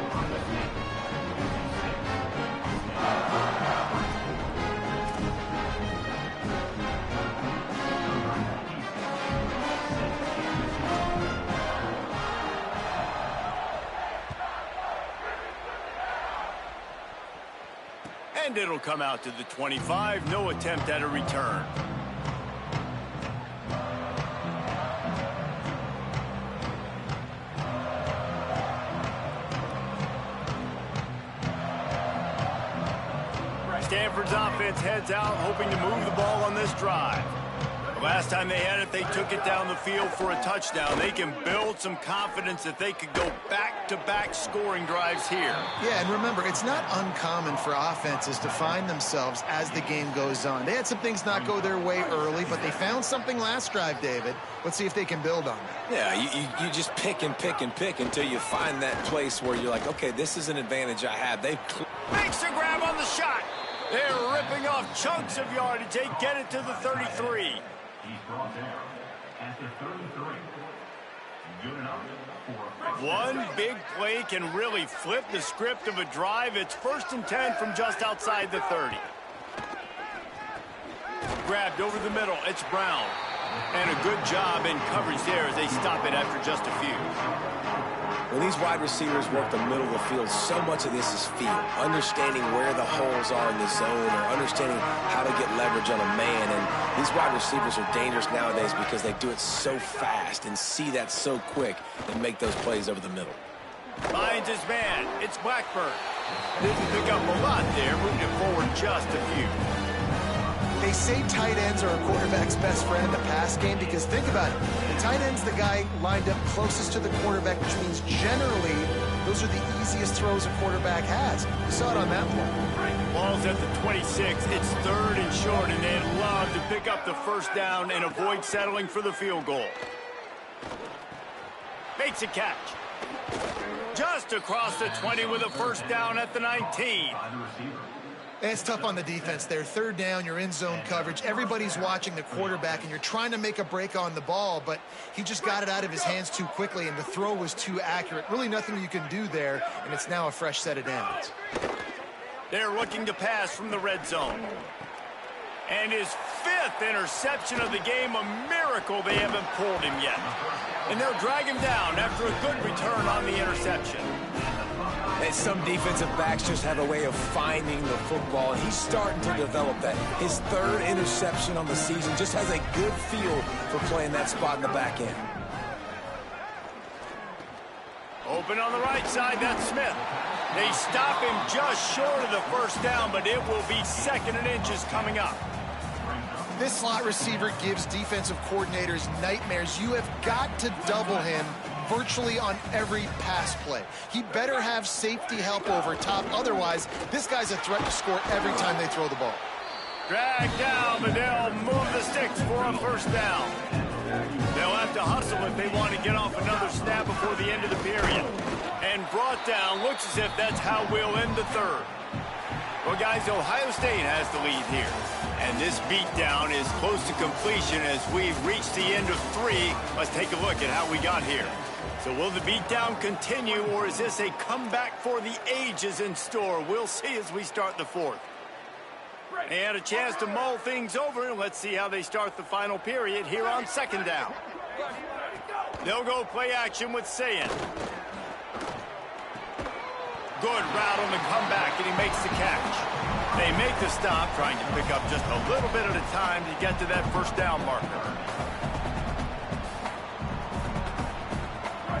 Speaker 1: And it'll come out to the 25. No attempt at a return. Stanford's offense heads out, hoping to move the ball on this drive. The last time they had it, they took it down the field for a touchdown. They can build some confidence that they could go back-to-back scoring drives here.
Speaker 4: Yeah, and remember, it's not uncommon for offenses to find themselves as the game goes on. They had some things not go their way early, but they found something last drive, David. Let's see if they can build on that.
Speaker 3: Yeah, you just pick and pick and pick until you find that place where you're like, okay, this is an advantage I have. They
Speaker 1: makes a grab on the shot. They're ripping off chunks of yardage. They get it to the 33.
Speaker 6: He's brought down at the 33. Good enough for a
Speaker 1: One big play can really flip the script of a drive. It's 1st and 10 from just outside the 30. Grabbed over the middle. It's Brown. And a good job in coverage there as they stop it after just a few.
Speaker 3: When these wide receivers work the middle of the field, so much of this is feel. Understanding where the holes are in the zone or understanding how to get leverage on a man. And these wide receivers are dangerous nowadays because they do it so fast and see that so quick and make those plays over the middle.
Speaker 1: Finds his man. It's Blackburn. Didn't pick up a lot there. Moved it forward just a few.
Speaker 4: They say tight ends are a quarterback's best friend in the pass game because think about it. The tight end's the guy lined up closest to the quarterback, which means generally those are the easiest throws a quarterback has. You saw it on that play.
Speaker 1: Ball's at the 26. It's 3rd and short, and they'd love to pick up the 1st down and avoid settling for the field goal. Makes a catch. Just across the 20 with a 1st down at the 19.
Speaker 4: And it's tough on the defense there. 3rd down, you're in zone coverage. Everybody's watching the quarterback, and you're trying to make a break on the ball, but he just got it out of his hands too quickly, and the throw was too accurate. Really nothing you can do there, and it's now a fresh set of downs.
Speaker 1: They're looking to pass from the red zone. And his 5th interception of the game, a miracle they haven't pulled him yet. And they'll drag him down after a good return on the interception.
Speaker 3: And some defensive backs just have a way of finding the football, and he's starting to develop that. His 3rd interception on the season just has a good feel for playing that spot in the back end.
Speaker 1: Open on the right side, that's Smith. They stop him just short of the 1st down, but it will be 2nd and inches coming up.
Speaker 4: This slot receiver gives defensive coordinators nightmares. You have got to double him virtually on every pass play. He better have safety help over top. Otherwise, this guy's a threat to score every time they throw the ball.
Speaker 1: Drag down, but they'll move the sticks for a first down. They'll have to hustle if they want to get off another snap before the end of the period. And brought down, looks as if that's how we'll end the third. Well, guys, Ohio State has the lead here. And this beatdown is close to completion as we've reached the end of 3. Let's take a look at how we got here. So will the beatdown continue, or is this a comeback for the ages in store? We'll see as we start the fourth. They had a chance to mull things over, and let's see how they start the final period here on second down. They'll go play action with Sayin. Good route on the comeback, and he makes the catch. They make the stop, trying to pick up just a little bit at a time to get to that first down marker.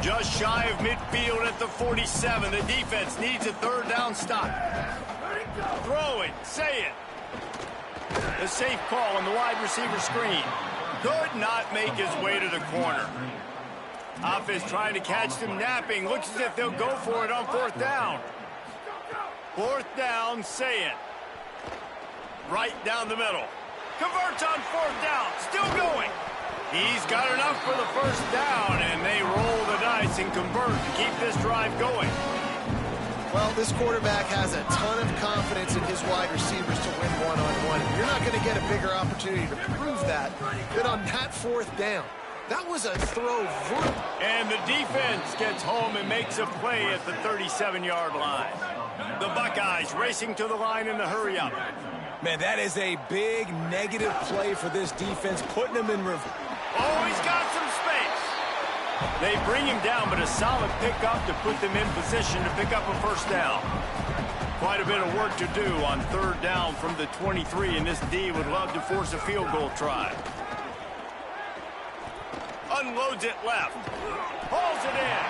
Speaker 1: Just shy of midfield at the 47. The defense needs a third down stop. Throwing, Sayin. The safe call on the wide receiver screen. Could not make his way to the corner. Offense trying to catch them napping. Looks as if they'll go for it on fourth down. Fourth down, Sayin. Right down the middle. Converts on fourth down. Still going. He's got enough for the first down, and they roll the dice and convert to keep this drive going.
Speaker 4: Well, this quarterback has a ton of confidence in his wide receivers to win one-on-one. You're not going to get a bigger opportunity to prove that than on that fourth down. That was a throw.
Speaker 1: And the defense gets home and makes a play at the 37-yard line. The Buckeyes racing to the line in the hurry-up.
Speaker 3: Man, that is a big negative play for this defense, putting them in reverse.
Speaker 1: Oh, he's got some space. They bring him down, but a solid pickup to put them in position to pick up a first down. Quite a bit of work to do on third down from the 23, and this D would love to force a field goal try. Unloads it left. Hauls it in.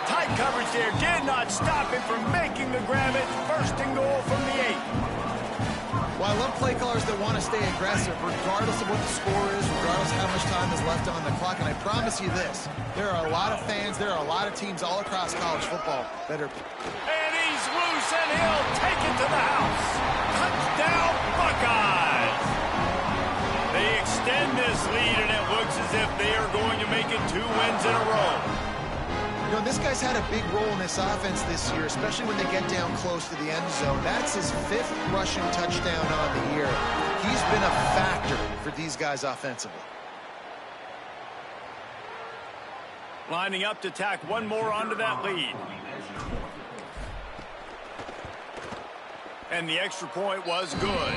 Speaker 1: Tight coverage there. Did not stop him from making the grab. It's first and goal from the 8.
Speaker 4: Well, I love play callers that want to stay aggressive regardless of what the score is, regardless of how much time is left on the clock. And I promise you this, there are a lot of fans, there are a lot of teams all across college football that are...
Speaker 1: And he's loose, and he'll take it to the house. Touchdown, Buckeyes! They extend this lead, and it looks as if they are going to make it 2 wins in a row.
Speaker 4: You know, this guy's had a big role in this offense this year, especially when they get down close to the end zone. That's his 5th rushing touchdown on the year. He's been a factor for these guys offensively.
Speaker 1: Lining up to tack one more onto that lead. And the extra point was good.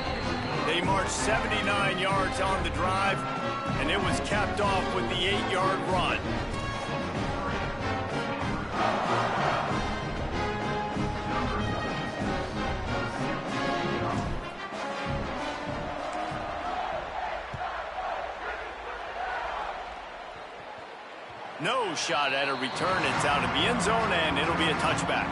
Speaker 1: They marched 79 yards on the drive, and it was capped off with the 8-yard run. No shot at a return. It's out of the end zone, and it'll be a touchback.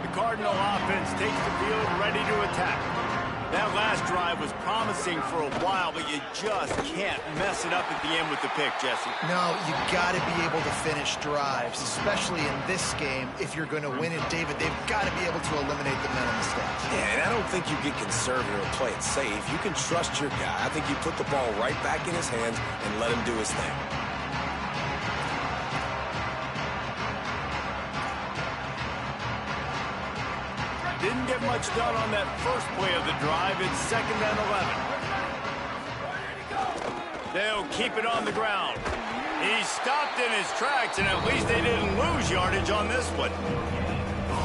Speaker 1: The Cardinal offense takes the field ready to attack. That last drive was promising for a while, but you just can't mess it up at the end with the pick, Jesse.
Speaker 4: No, you got to be able to finish drives, especially in this game. If you're going to win it, David, they've got to be able to eliminate the mental mistakes.
Speaker 3: Yeah, and I don't think you get conservative or play it safe. You can trust your guy. I think you put the ball right back in his hands and let him do his thing.
Speaker 1: Didn't get much done on that first play of the drive. It's 2nd and 11. They'll keep it on the ground. He stopped in his tracks, and at least they didn't lose yardage on this one.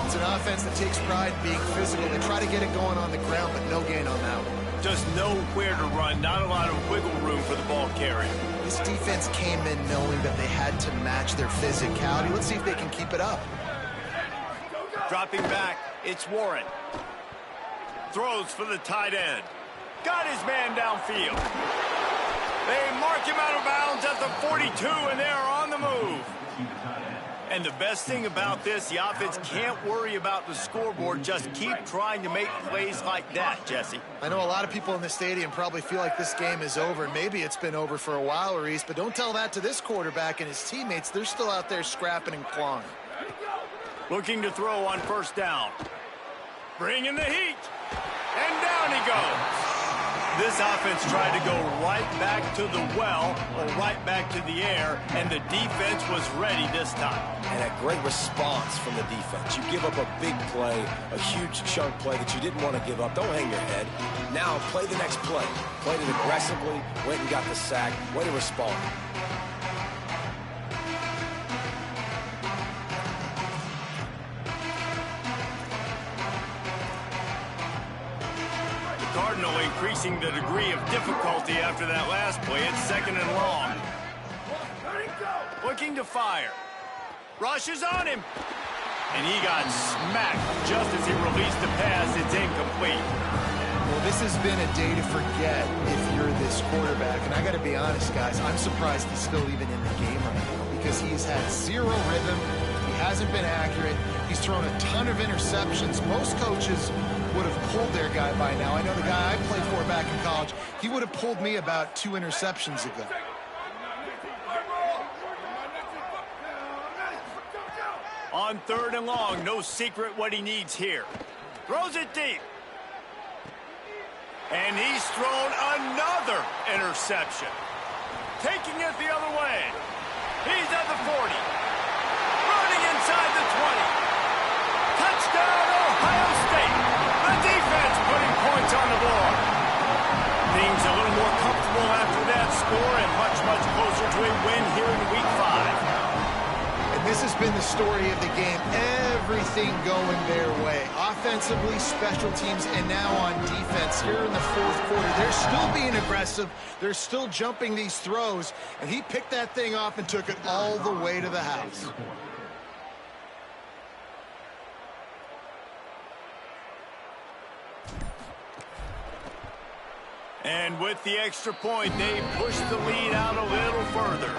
Speaker 4: It's an offense that takes pride in being physical. They try to get it going on the ground, but no gain on that one.
Speaker 1: Just nowhere to run. Not a lot of wiggle room for the ball carrier.
Speaker 4: This defense came in knowing that they had to match their physicality. Let's see if they can keep it up.
Speaker 1: Dropping back, it's Warren. Throws for the tight end. Got his man downfield. They mark him out of bounds at the 42, and they are on the move. And the best thing about this, the offense can't worry about the scoreboard. Just keep trying to make plays like that, Jesse.
Speaker 4: I know a lot of people in the stadium probably feel like this game is over. Maybe it's been over for a while, Reese, but don't tell that to this quarterback and his teammates. They're still out there scrapping and clawing.
Speaker 1: Looking to throw on first down. Bringing the heat. And down he goes. This offense tried to go right back to the well or right back to the air, and the defense was ready this time.
Speaker 3: And a great response from the defense. You give up a big play, a huge chunk play that you didn't want to give up. Don't hang your head. Now play the next play. Played it aggressively, went and got the sack. Way to respond.
Speaker 1: Cardinal increasing the degree of difficulty after that last play. It's second and long. Looking to fire. Rushes on him. And he got smacked just as he released the pass. It's incomplete.
Speaker 4: Well, this has been a day to forget if you're this quarterback. And I got to be honest, guys, I'm surprised he's still even in the game right now because he's had zero rhythm. He hasn't been accurate. He's thrown a ton of interceptions. Most coaches would have pulled their guy by now. I know the guy I played for back in college, he would have pulled me about 2 interceptions ago.
Speaker 1: On third and long, no secret what he needs here. Throws it deep. And he's thrown another interception. Taking it the other way. He's at the 40. Running inside the 20. Touchdown, Ohio State. The defense putting points on the board. Things a little more comfortable after that score and much, much closer to a win here in Week 5.
Speaker 4: And this has been the story of the game. Everything going their way. Offensively, special teams, and now on defense here in the fourth quarter. They're still being aggressive. They're still jumping these throws. And he picked that thing off and took it all the way to the house.
Speaker 1: And with the extra point, they push the lead out a little further.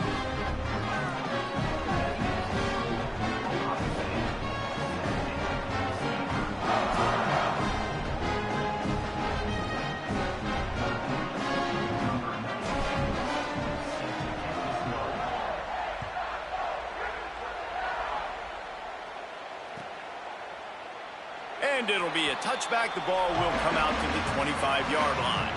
Speaker 1: And it'll be a touchback. The ball will come out to the 25-yard line.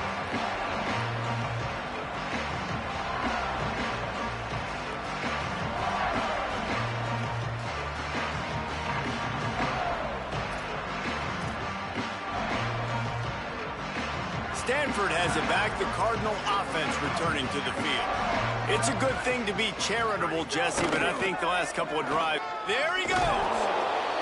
Speaker 1: Stanford has it back. The Cardinal offense returning to the field. It's a good thing to be charitable, Jesse, but I think the last couple of drives... There he goes!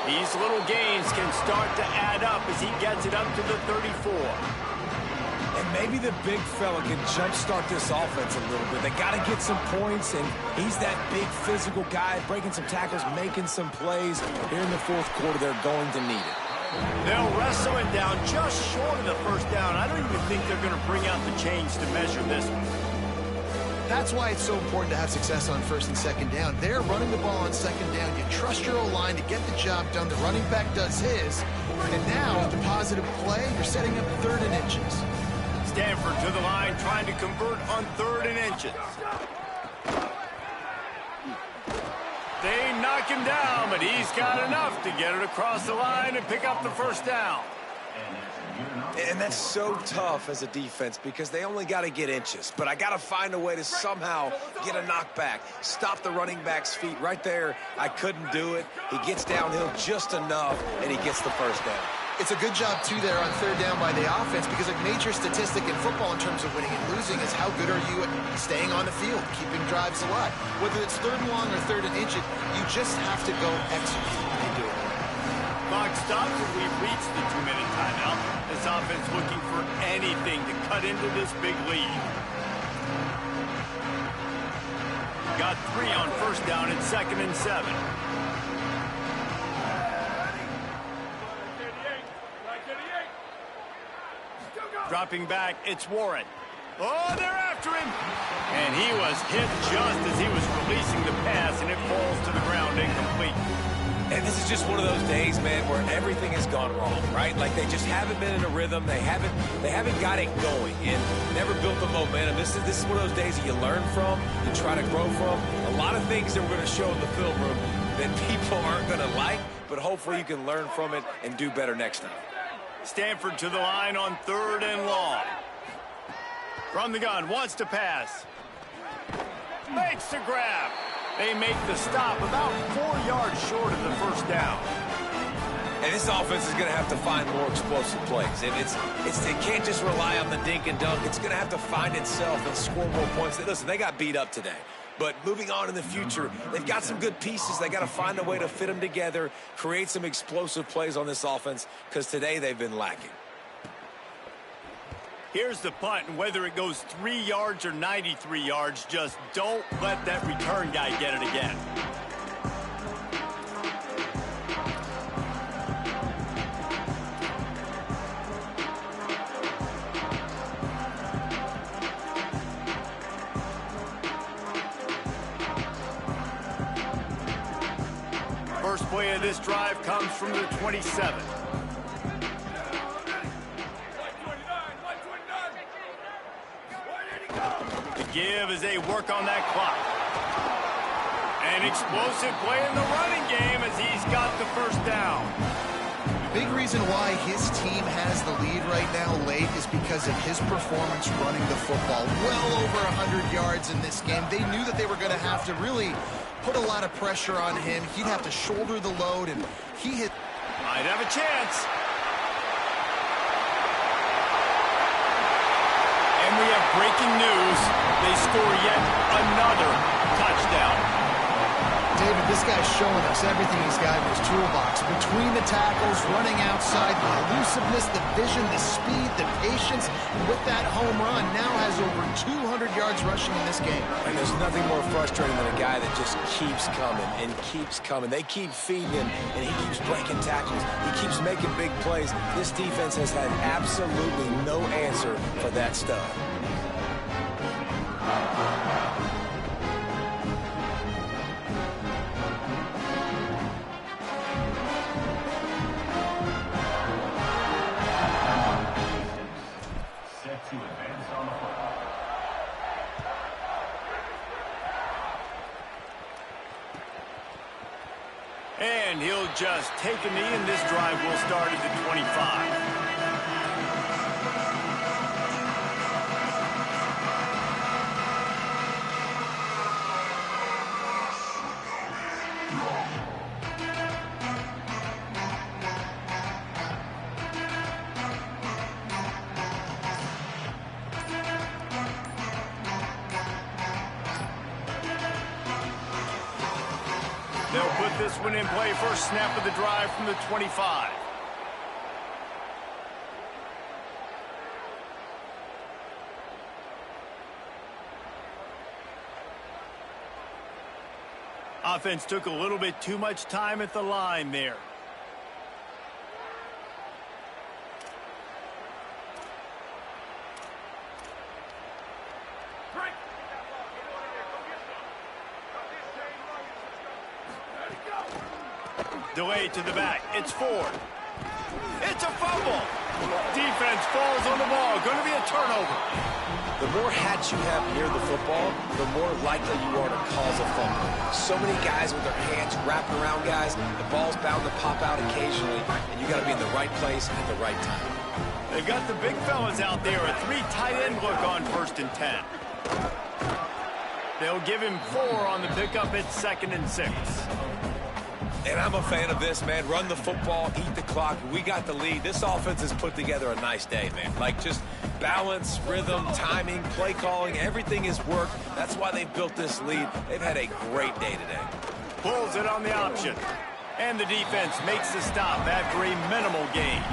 Speaker 1: These little gains can start to add up as he gets it up to the 34.
Speaker 3: And maybe the big fella can jumpstart this offense a little bit. They got to get some points, and he's that big physical guy, breaking some tackles, making some plays. Here in the fourth quarter, they're going to need it.
Speaker 1: They'll wrestle it down just short of the first down. I don't even think they're going to bring out the chains to measure this one.
Speaker 4: That's why it's so important to have success on first and second down. They're running the ball on second down. You trust your O-line to get the job done. The running back does his. And now, with the positive play, you're setting up third and inches.
Speaker 1: Stanford to the line, trying to convert on third and inches. They knock him down, but he's got enough to get it across the line and pick up the first down.
Speaker 3: And that's so tough as a defense because they only got to get inches. But I got to find a way to somehow get a knockback, stop the running back's feet. Right there, I couldn't do it. He gets downhill just enough, and he gets the first down.
Speaker 4: It's a good job, too, there on third down by the offense because a major statistic in football in terms of winning and losing is how good are you at staying on the field, keeping drives alive. Whether it's third and long or third and inches, you just have to go execute and do it.
Speaker 1: Clock stops and we've reached the 2-minute timeout. This offense looking for anything to cut into this big lead. Got 3 on first down and second and 7. Dropping back, it's Warren. Oh, they're after him. And he was hit just as he was releasing the pass, and it falls to the ground incomplete.
Speaker 3: And this is just one of those days, man, where everything has gone wrong, right? Like they just haven't been in a rhythm. They haven't got it going and never built the momentum. This is one of those days that you learn from, you try to grow from. A lot of things that we're going to show in the film room that people aren't going to like, but hopefully you can learn from it and do better next time.
Speaker 1: Stanford to the line on 3rd and long. From the gun, wants to pass. Makes the grab. They make the stop about 4 yards short of the first down.
Speaker 3: And this offense is going to have to find more explosive plays. And it can't just rely on the dink and dunk. It's going to have to find itself and score more points. Listen, they got beat up today. But moving on in the future, they've got some good pieces. They got to find a way to fit them together, create some explosive plays on this offense, because today they've been lacking.
Speaker 1: Here's the punt, and whether it goes 3 yards or 93 yards, just don't let that return guy get it again. First play of this drive comes from the 27. The give as they work on that clock. An explosive play in the running game as he's got the first down.
Speaker 4: Big reason why his team has the lead right now late is because of his performance running the football. Well over 100 yards in this game. They knew that they were going to have to really put a lot of pressure on him. He'd have to shoulder the load, and he hit.
Speaker 1: Might have a chance. And we have breaking news. They score yet another touchdown.
Speaker 4: David, this guy's showing us everything he's got in his toolbox. Between the tackles, running outside, the elusiveness, the vision, the speed, the patience. And with that home run, now has over 200 yards rushing in this game.
Speaker 3: And there's nothing more frustrating than a guy that just keeps coming and keeps coming. They keep feeding him, and he keeps breaking tackles. He keeps making big plays. This defense has had absolutely no answer for that stuff.
Speaker 1: And he'll just take a knee, and this drive will start at the 25. They'll put this one in play. First snap of the drive from the 25. Offense took a little bit too much time at the line there. Delay to the back. It's Ford. It's a fumble. Defense falls on the ball. Going to be a turnover.
Speaker 3: The more hats you have near the football, the more likely you are to cause a fumble. So many guys with their hands wrapped around guys, the ball's bound to pop out occasionally, and you got to be in the right place at the right time.
Speaker 1: They've got the big fellas out there. A 3 tight end look on 1st and 10. They'll give him 4 on the pickup at 2nd and 6.
Speaker 3: And I'm a fan of this, man. Run the football, eat the clock. We got the lead. This offense has put together a nice day, man. Like, just balance, rhythm, timing, play calling, everything has worked. That's why they've built this lead. They've had a great day today.
Speaker 1: Pulls it on the option. And the defense makes the stop after a minimal gain.